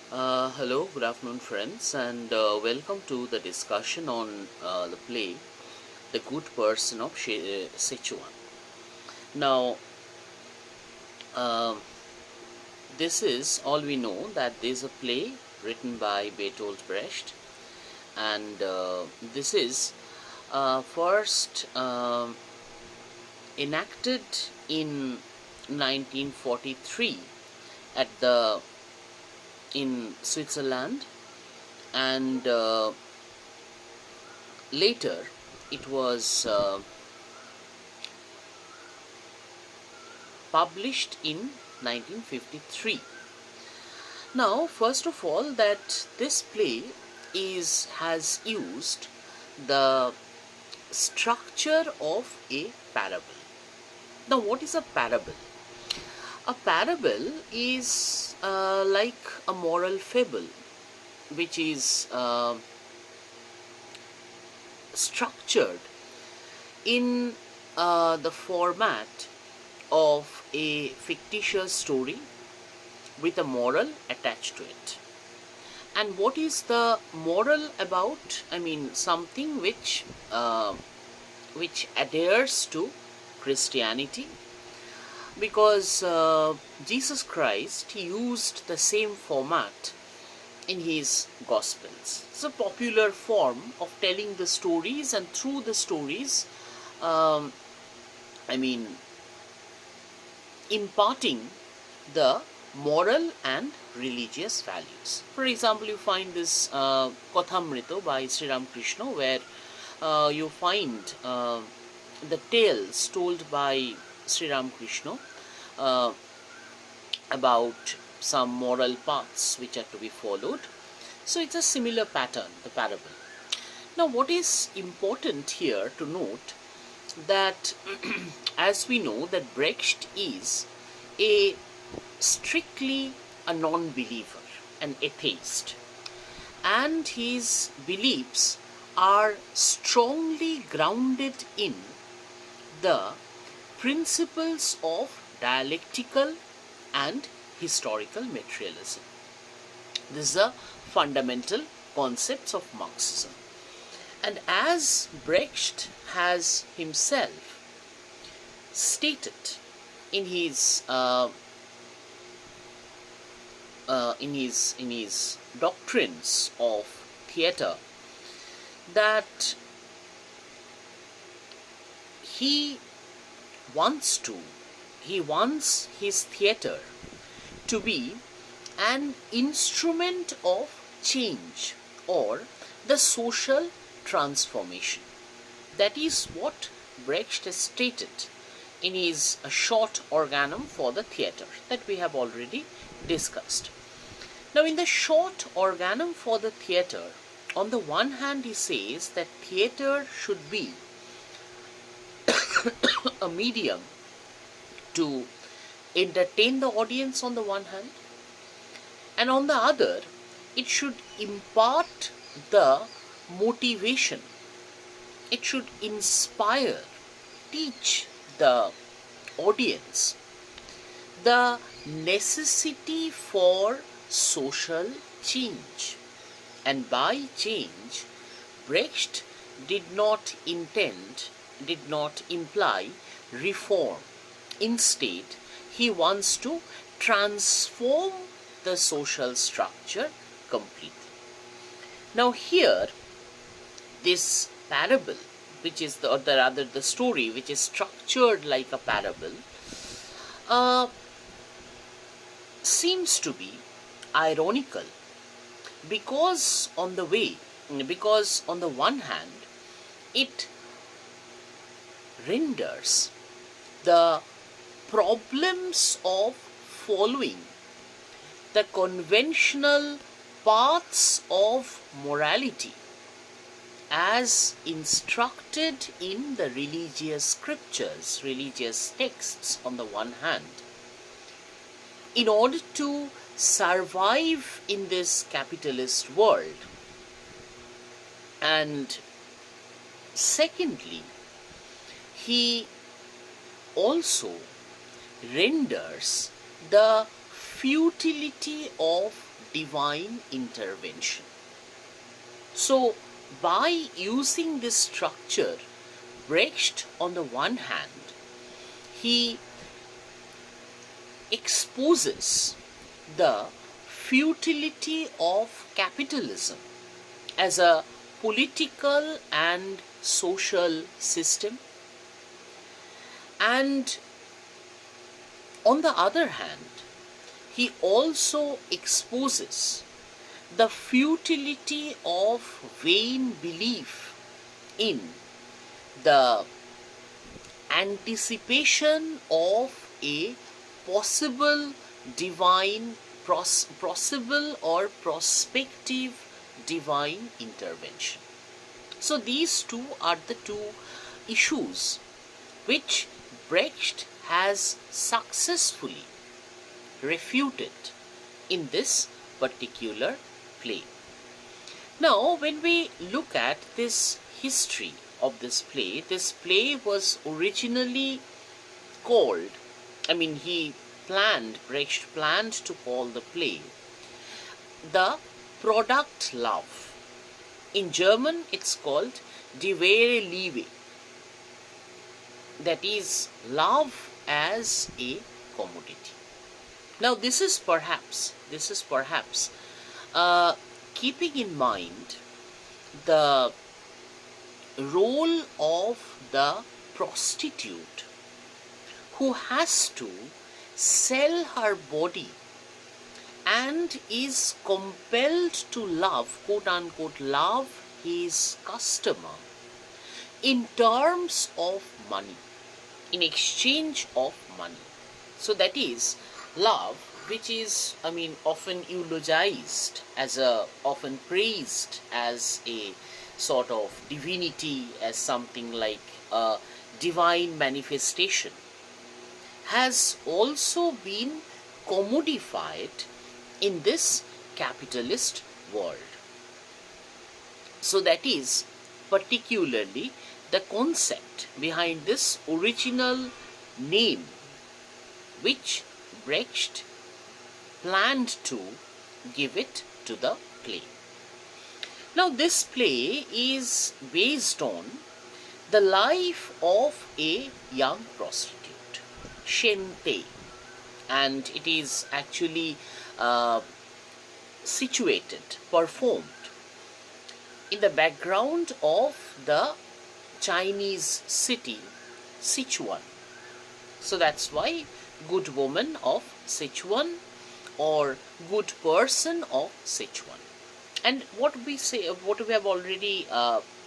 Hello, good afternoon, friends, and welcome to the discussion on the play The Good Person of Szechwan. Now, um this is all we know that there is a play written by Bertolt Brecht, and this is first enacted in 1943 at the in Switzerland, and later it was published in 1953. Now, first of all, that this play has used the structure of a parable. Now, what is a parable? A parable is like a moral fable, which is structured in the format of a fictitious story with a moral attached to it. And what is the moral about? I mean, something which adheres to Christianity, because Jesus Christ used the same format in his Gospels. It's a popular form of telling the stories, and through the stories, um, I mean, imparting the moral and religious values. For example, you find this Kathamrita by Sri Ramakrishna, where you find the tales told by Sri Ramakrishna uh, about some moral paths which are to be followed. So it's a similar pattern, the parable. Now, what is important here to note that as we know that Brecht is a strictly a non-believer, an atheist, and his beliefs are strongly grounded in the principles of dialectical and historical materialism. This is a fundamental concepts of Marxism. And as Brecht has himself stated in his doctrines of theatre, that he wants his theatre to be an instrument of change or the social transformation. That is what Brecht has stated in his short organum for the theatre that we have already discussed. Now, in the short organum for the theatre, on the one hand, he says that theatre should be a medium to entertain the audience on the one hand, and on the other, it should impart the motivation, it should inspire, teach the audience the necessity for social change. And by change, Brecht did not imply reform. Instead, he wants to transform the social structure completely. Now, here, this parable, which is the story, which is structured like a parable, seems to be ironical, because on the one hand, it renders the problems of following the conventional paths of morality as instructed in the religious scriptures, religious texts on the one hand, in order to survive in this capitalist world. And secondly, he also renders the futility of divine intervention. So, by using this structure, Brecht, on the one hand, he exposes the futility of capitalism as a political and social system, and on the other hand, he also exposes the futility of vain belief in the anticipation of a possible divine, possible or prospective divine intervention. So these two are the two issues which Brecht has successfully refuted in this particular play. Now, when we look at this history of this play was originally called, Brecht planned to call the play The Product Love. In German, it's called Die wahre Liebe. That is, love as a commodity. Now, this is perhaps keeping in mind the role of the prostitute who has to sell her body and is compelled to love, quote unquote, love his customer in terms of money, in exchange of money. So that is love, which is, often eulogized often praised as a sort of divinity, as something like a divine manifestation, has also been commodified in this capitalist world. So that is particularly the concept behind this original name which Brecht planned to give it to the play. Now, this play is based on the life of a young prostitute, Shen Tei, and it is actually performed in the background of the Chinese city, Szechwan. So that's why good woman of Szechwan or good person of Szechwan. And what we have already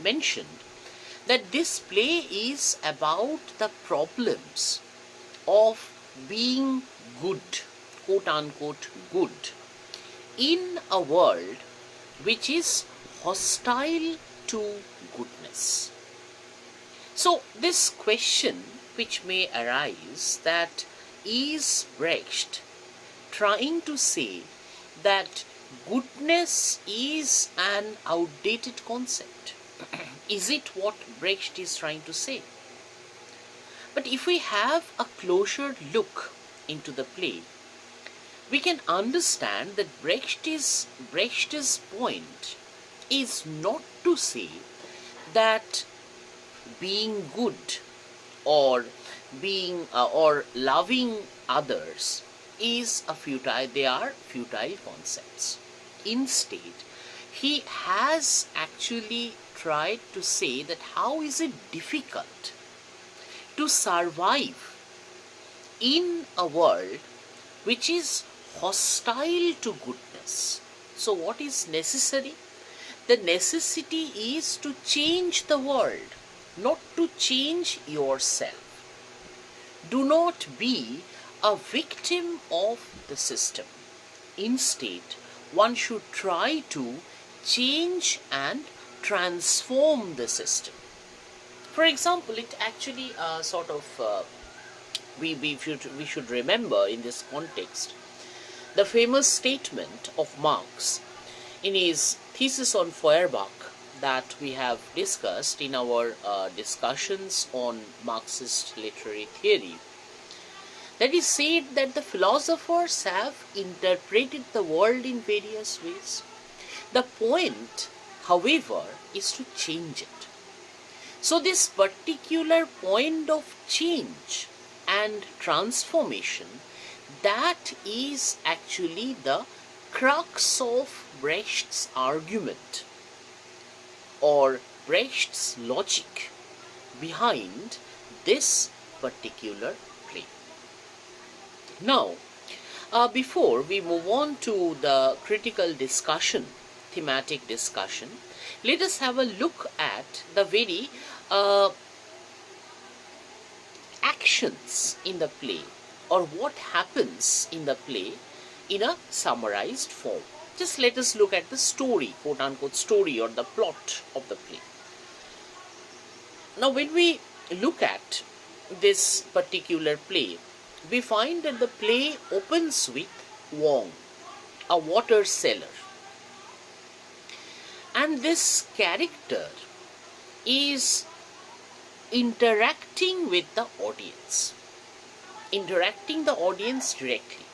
mentioned, that this play is about the problems of being good, quote unquote good, in a world which is hostile to goodness. So this question which may arise, that is Brecht trying to say that goodness is an outdated concept? Is it what Brecht is trying to say? But if we have a closer look into the play, we can understand that Brecht's point is not to say that being good or being or loving others is they are futile concepts. Instead, he has actually tried to say that how is it difficult to survive in a world which is hostile to goodness. So what is necessary? The necessity is to change the world, not to change yourself. Do not be a victim of the system. Instead, one should try to change and transform the system. For example, it actually we should remember in this context the famous statement of Marx in his thesis on Feuerbach that we have discussed in our discussions on Marxist literary theory, That is said that the philosophers have interpreted the world in various ways. The point, however, is to change it. So this particular point of change and transformation, that is actually the crux of Brecht's argument or Brecht's logic behind this particular play. Now, before we move on to the critical discussion, thematic discussion, let us have a look at the very actions in the play, or what happens in the play in a summarized form. Just let us look at the story, quote unquote story, or the plot of the play. Now, when we look at this particular play, we find that the play opens with Wong, a water seller. And this character is interacting with the audience directly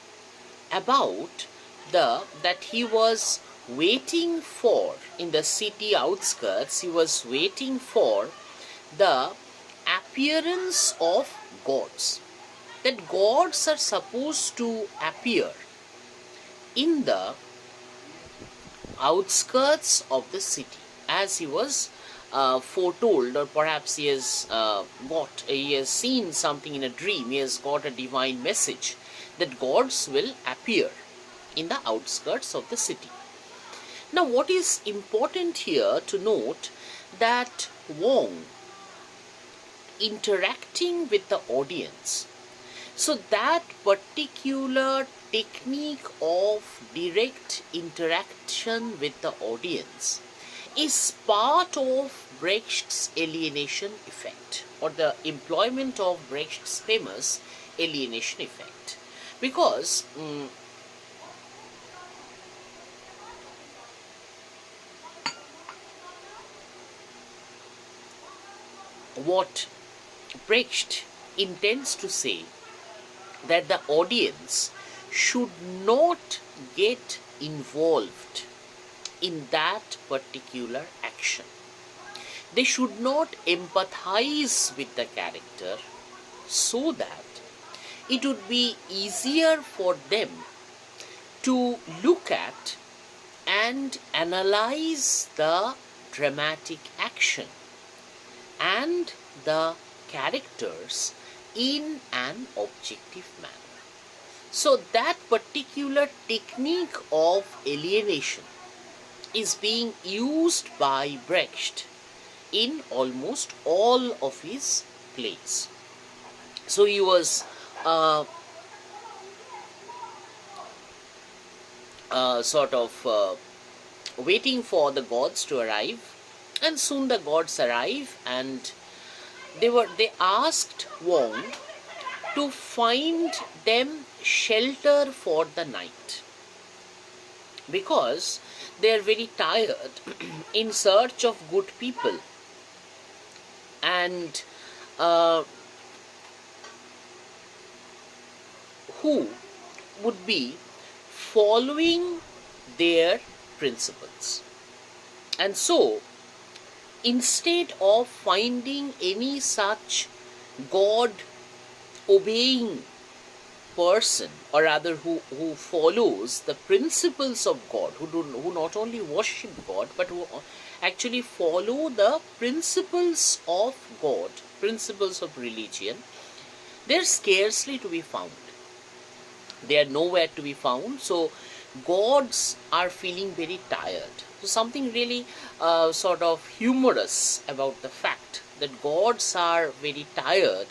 about that he was waiting for, in the city outskirts, he was waiting for the appearance of gods. That gods are supposed to appear in the outskirts of the city, as he was foretold, or perhaps he has seen something in a dream. He has got a divine message that gods will appear in the outskirts of the city. Now, what is important here to note, that Wong interacting with the audience, so that particular technique of direct interaction with the audience is part of Brecht's alienation effect, or the employment of Brecht's famous alienation effect. Because what Brecht intends to say, that the audience should not get involved in that particular action. They should not empathize with the character, so that it would be easier for them to look at and analyze the dramatic action and the characters in an objective manner. So that particular technique of alienation is being used by Brecht in almost all of his plays. So he was waiting for the gods to arrive, and soon the gods arrive, and they asked Wong to find them shelter for the night, because they are very tired in search of good people, and who would be following their principles. And so, instead of finding any such God obeying person, or rather who follows the principles of God, who not only worship God, but who actually follow the principles of God, principles of religion, they are scarcely to be found. They are nowhere to be found. So gods are feeling very tired. So something really sort of humorous about the fact that gods are very tired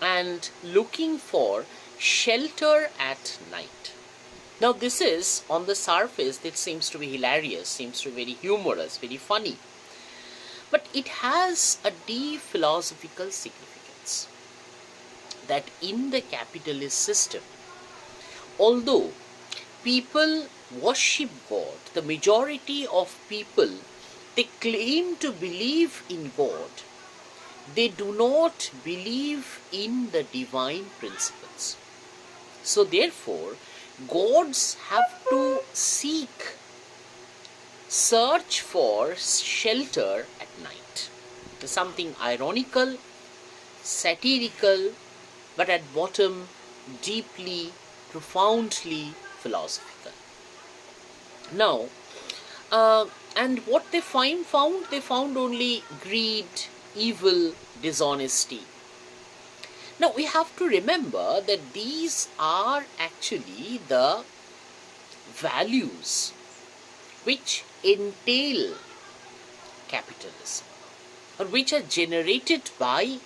and looking for shelter at night. Now this is, on the surface, it seems to be hilarious, seems to be very humorous, very funny. But it has a deep philosophical significance, that in the capitalist system, although people worship God, the majority of people, they claim to believe in God, they do not believe in the divine principles. So therefore, gods have to search for shelter at night. Something ironical, satirical, but at bottom deeply, profoundly philosophical. Now, and what they found only greed, evil, dishonesty. Now we have to remember that these are actually the values which entail capitalism, or which are generated by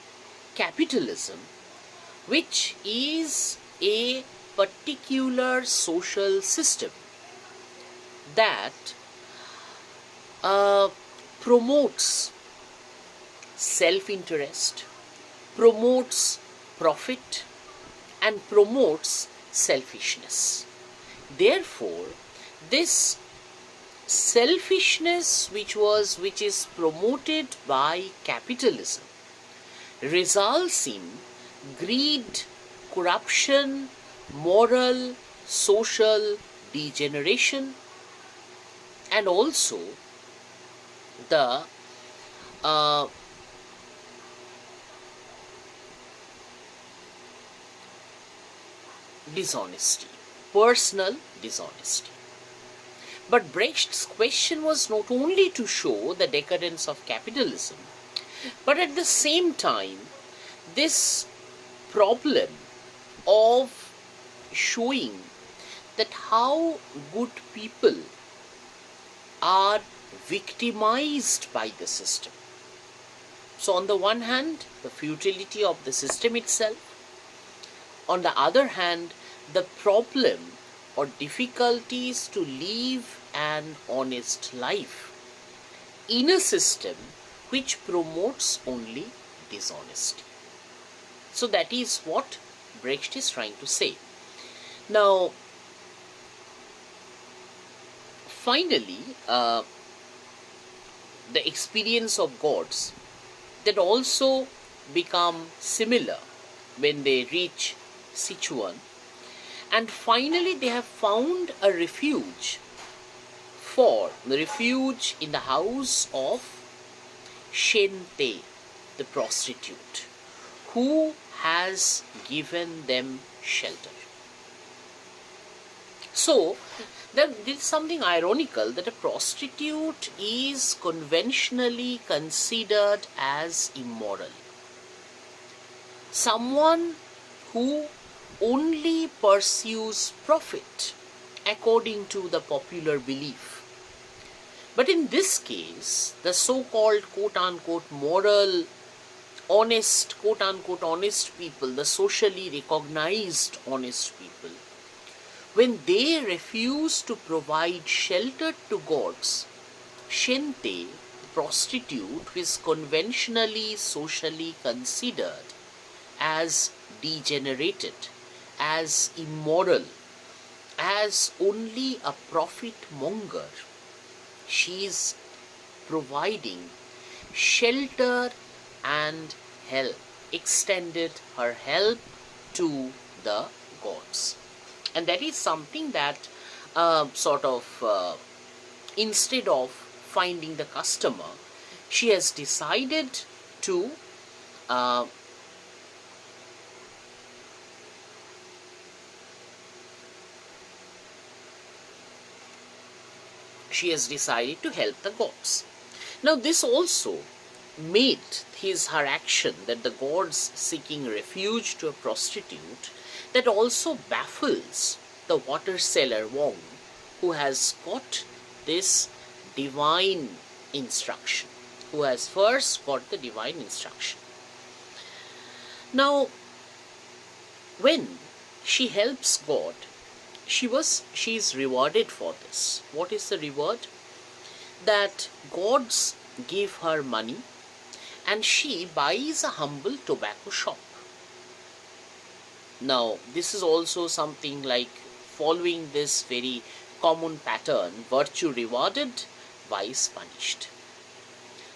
capitalism, which is a particular social system that promotes self-interest, promotes profit, and promotes selfishness. Therefore, this selfishness which is promoted by capitalism results in greed, corruption, moral, social degeneration, and also the dishonesty, personal dishonesty. But Brecht's question was not only to show the decadence of capitalism, but at the same time, this problem of showing that how good people are victimized by the system. So on the one hand, the futility of the system itself. On the other hand, the problem or difficulties to live an honest life in a system which promotes only dishonesty. So that is what Brecht is trying to say. Now, finally, the experience of gods that also become similar when they reach Szechwan, and finally they have found a refuge in the house of Shente, the prostitute, who has given them shelter. So, there is something ironical that a prostitute is conventionally considered as immoral. Someone who only pursues profit according to the popular belief. But in this case, the so-called quote-unquote moral, honest, quote-unquote honest people, the socially recognized honest people, when they refuse to provide shelter to gods, Shente, the prostitute, who is conventionally socially considered as degenerated, as immoral, as only a profit monger, she is providing shelter and help, extended her help to the gods. And that is something that instead of finding the customer, she has decided to help the gods. Now this also made her action, that the gods seeking refuge to a prostitute, that also baffles the water seller Wong, who has got this divine instruction, who has first got the divine instruction. Now, when she helps God, she is rewarded for this. What is the reward? That gods give her money and she buys a humble tobacco shop. Now, this is also something like following this very common pattern: virtue rewarded, vice punished.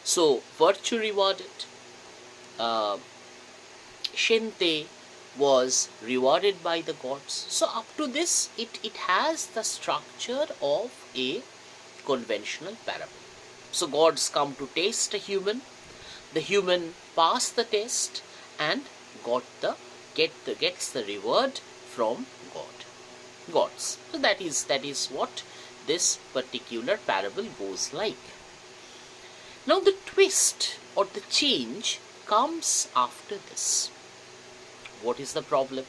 So, virtue rewarded, Shente was rewarded by the gods. So up to this, it has the structure of a conventional parable. So gods come to test a human, the human pass the test and gets the reward from gods. So that is what this particular parable goes like. Now the twist or the change comes after this. What is the problem?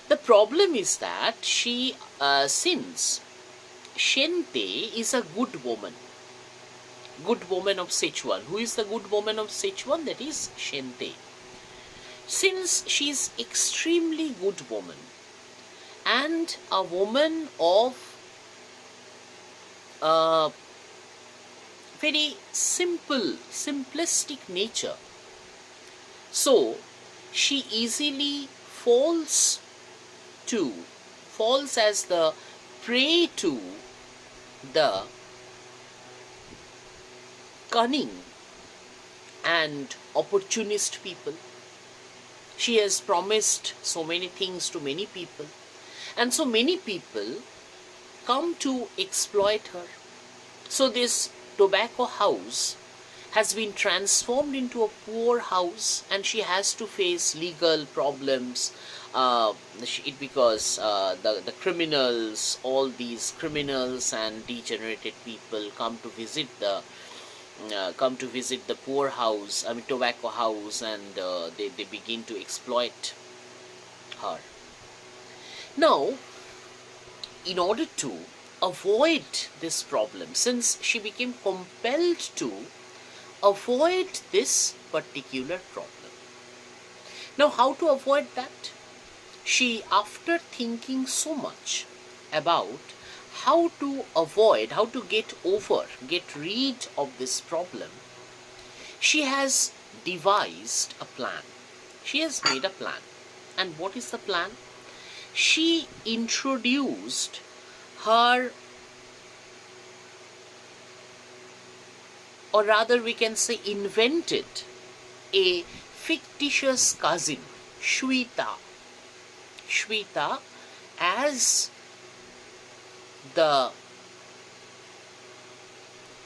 The problem is that since Shente is a good woman of Szechwan. Who is the good woman of Szechwan? That is Shente. Since she is extremely good woman and a woman of very simplistic nature, so she easily falls as the prey to the cunning and opportunist people. She has promised so many things to many people, and so many people come to exploit her. So this tobacco house has been transformed into a poor house, and she has to face legal problems because the criminals, all these criminals and degenerated people come to visit the poor house, tobacco house, and they begin to exploit her. Now, in order to avoid this problem, since she became compelled to avoid this particular problem. Now, how to avoid that? She, after thinking so much about how to get rid of this problem, she has devised a plan. She has made a plan. And what is the plan? She introduced her, or rather we can say invented, a fictitious cousin, Shweta, as the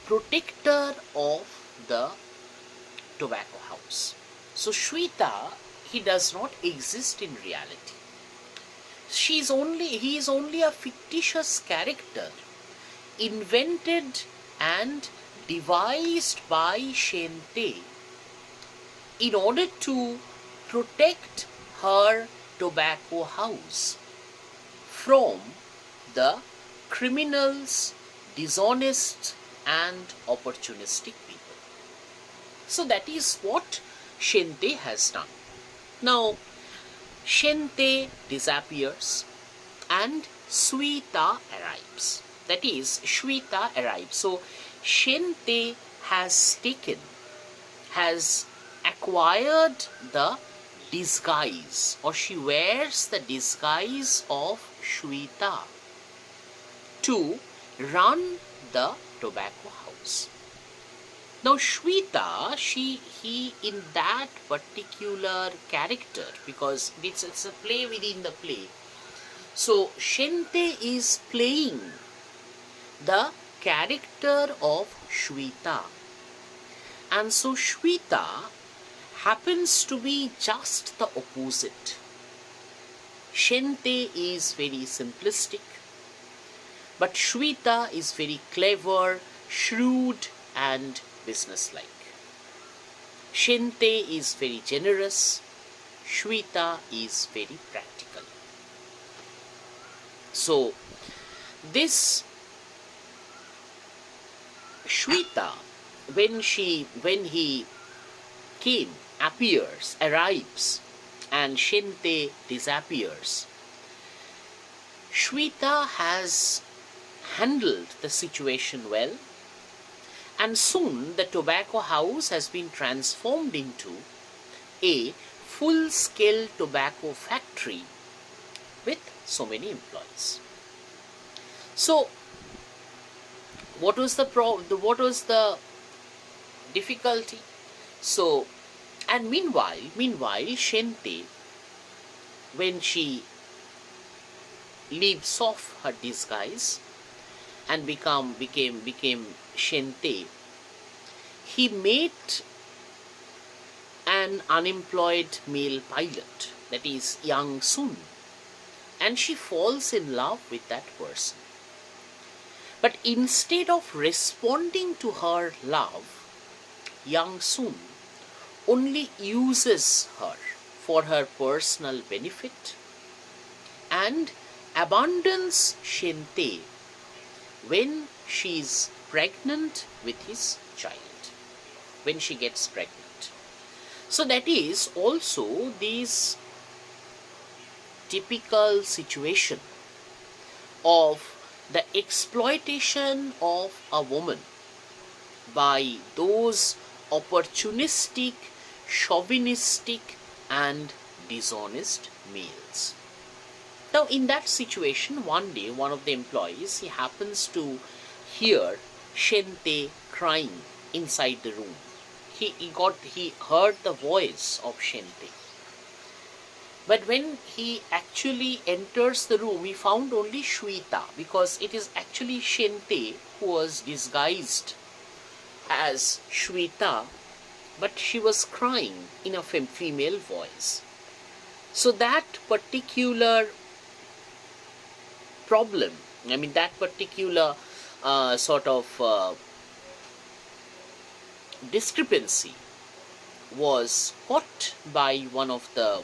protector of the tobacco house. So Shweta, he does not exist in reality. He is only a fictitious character invented and devised by Shente in order to protect her tobacco house from the criminals, dishonest and opportunistic people. So that is what Shente has done. Now, Shente disappears and Shweta arrives. That is, Shweta arrives. So Shente has acquired the disguise, or she wears the disguise of Shweta to run the tobacco house. Now Shweta, he in that particular character, because it's a play within the play. So Shente is playing the character of Shweta. And so Shweta happens to be just the opposite. Shente is very simplistic, but Shweta is very clever, shrewd and businesslike. Shente is very generous, Shweta is very practical. So this Shweta, when he arrives, and Shente disappears, Shweta has handled the situation well, and soon the tobacco house has been transformed into a full-scale tobacco factory with so many employees. So what was the difficulty? So, and meanwhile Shente when she leaves off her disguise and became Shente, he met an unemployed male pilot, that is young Sun, and she falls in love with that person. But instead of responding to her love, young Sun only uses her for her personal benefit and abandons Shente when she is pregnant with his child, when she gets pregnant. So that is also this typical situation of the exploitation of a woman by those opportunistic, chauvinistic and dishonest males. Now in that situation, one day one of the employees, he happens to hear Shente crying inside the room. He heard the voice of Shente. But when he actually enters the room, he found only Shweta, because it is actually Shente who was disguised as Shweta, but she was crying in a female voice. So that particular problem, that particular sort of discrepancy was caught by one of the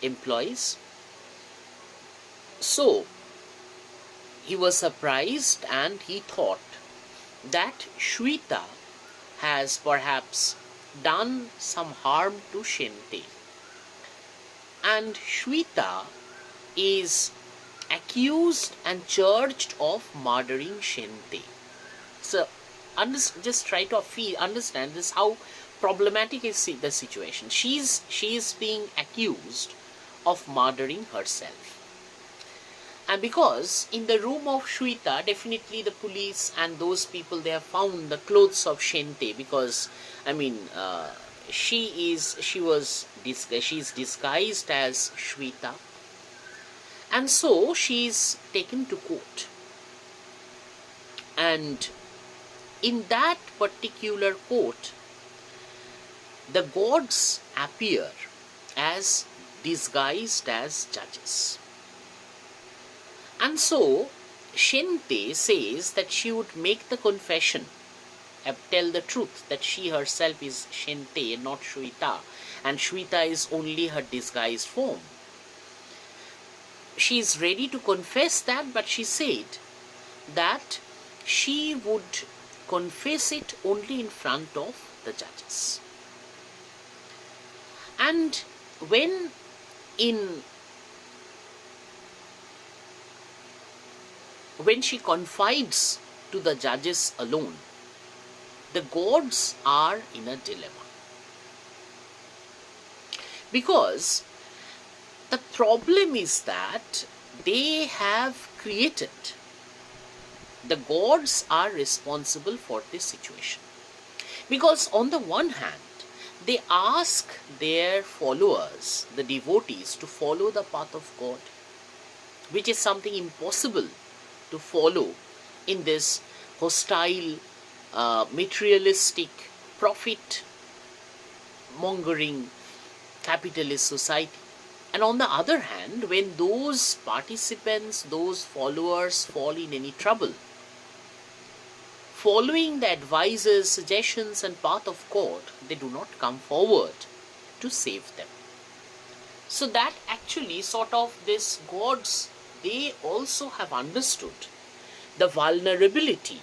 employees. So he was surprised and he thought that Shweta has perhaps done some harm to Shente, and Shweta is accused and charged of murdering Shente. So just try to understand this, how problematic is the situation. She is being accused of murdering herself. And because in the room of Shweta, definitely the police and those people, they have found the clothes of Shente, because she's disguised as Shweta, and so she's taken to court. And in that particular court, the gods appear as disguised as judges. And so Shente says that she would make the confession, tell the truth, that she herself is Shente and not Shweta, and Shweta is only her disguised form. She is ready to confess that, but she said that she would confess it only in front of the judges. And when she confides to the judges alone, the gods are in a dilemma. Because the problem is that they have created, the gods are responsible for this situation. Because on the one hand, they ask their followers, the devotees, to follow the path of God, which is something impossible to follow in this hostile, materialistic, profit-mongering capitalist society. And on the other hand, when those participants, those followers fall in any trouble, following the advices, suggestions and path of God, they do not come forward to save them. So that actually sort of this gods, they also have understood the vulnerability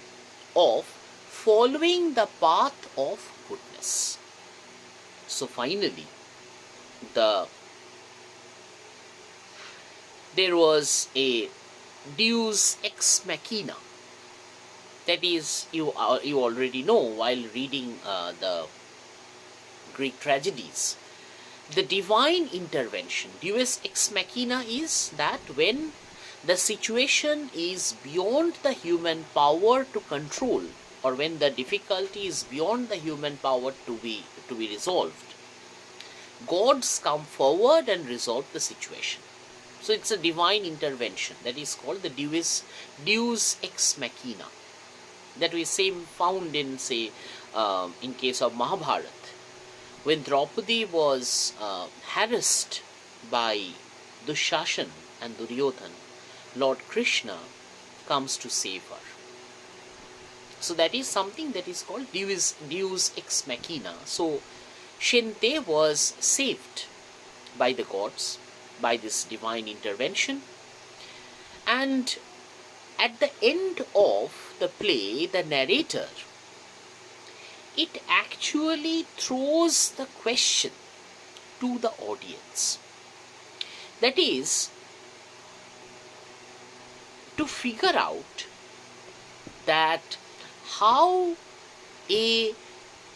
of following the path of goodness. So finally, there was a deus ex machina. That is, you already know while reading the Greek tragedies, the divine intervention. Deus ex machina is that when the situation is beyond the human power to control, or when the difficulty is beyond the human power to be resolved, gods come forward and resolve the situation. So it's a divine intervention that is called the deus ex machina, that we same found in, say, in case of Mahabharata, when Draupadi was harassed by Dushashan and Duryodhan, Lord Krishna comes to save her. So that is something that is called deus ex machina. So Shente was saved by the gods, by this divine intervention. And at the end of the play, the narrator, it actually throws the question to the audience. That is, to figure out that how a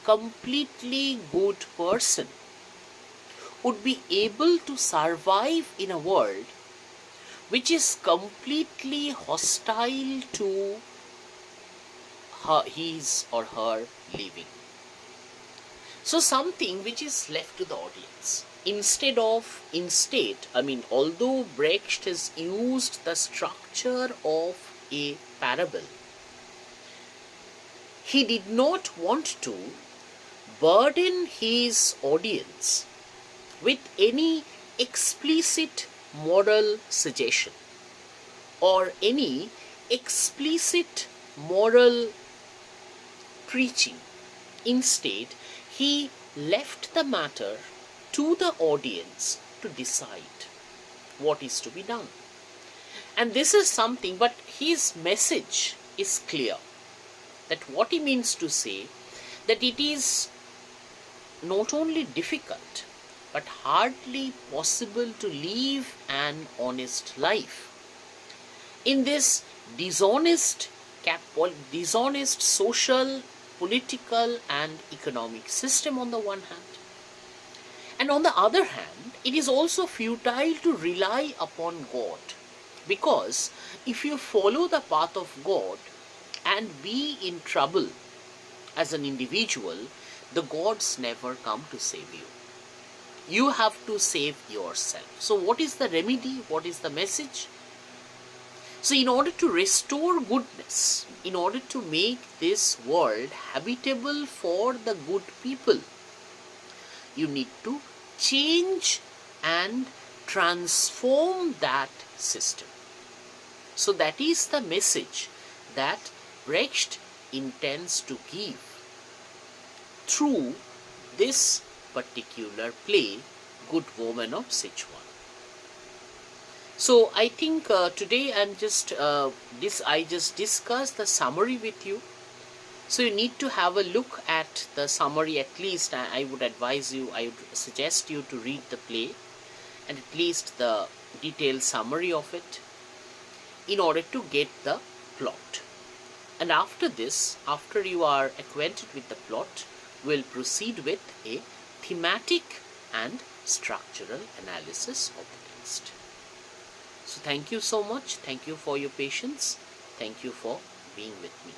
completely good person would be able to survive in a world which is completely hostile to his or her living. So something which is left to the audience. Although Brecht has used the structure of a parable, he did not want to burden his audience with any explicit moral suggestion or any explicit moral preaching. Instead, he left the matter to the audience to decide what is to be done. And this is something, but his message is clear, that what he means to say, that it is not only difficult but hardly possible to live an honest life in this dishonest social, political and economic system on the one hand. And on the other hand, it is also futile to rely upon God, because if you follow the path of God and be in trouble as an individual, the gods never come to save you. You have to save yourself. So what is the remedy? What is the message? So in order to restore goodness, in order to make this world habitable for the good people, you need to change and transform that system. So that is the message that Brecht intends to give through this particular play, Good Woman of Szechwan. So I think today I just discussed the summary with you. So you need to have a look at the summary at least. I would suggest you to read the play and at least the detailed summary of it in order to get the plot. And after this, after you are acquainted with the plot, we'll proceed with a thematic and structural analysis of the text. So thank you so much. Thank you for your patience. Thank you for being with me.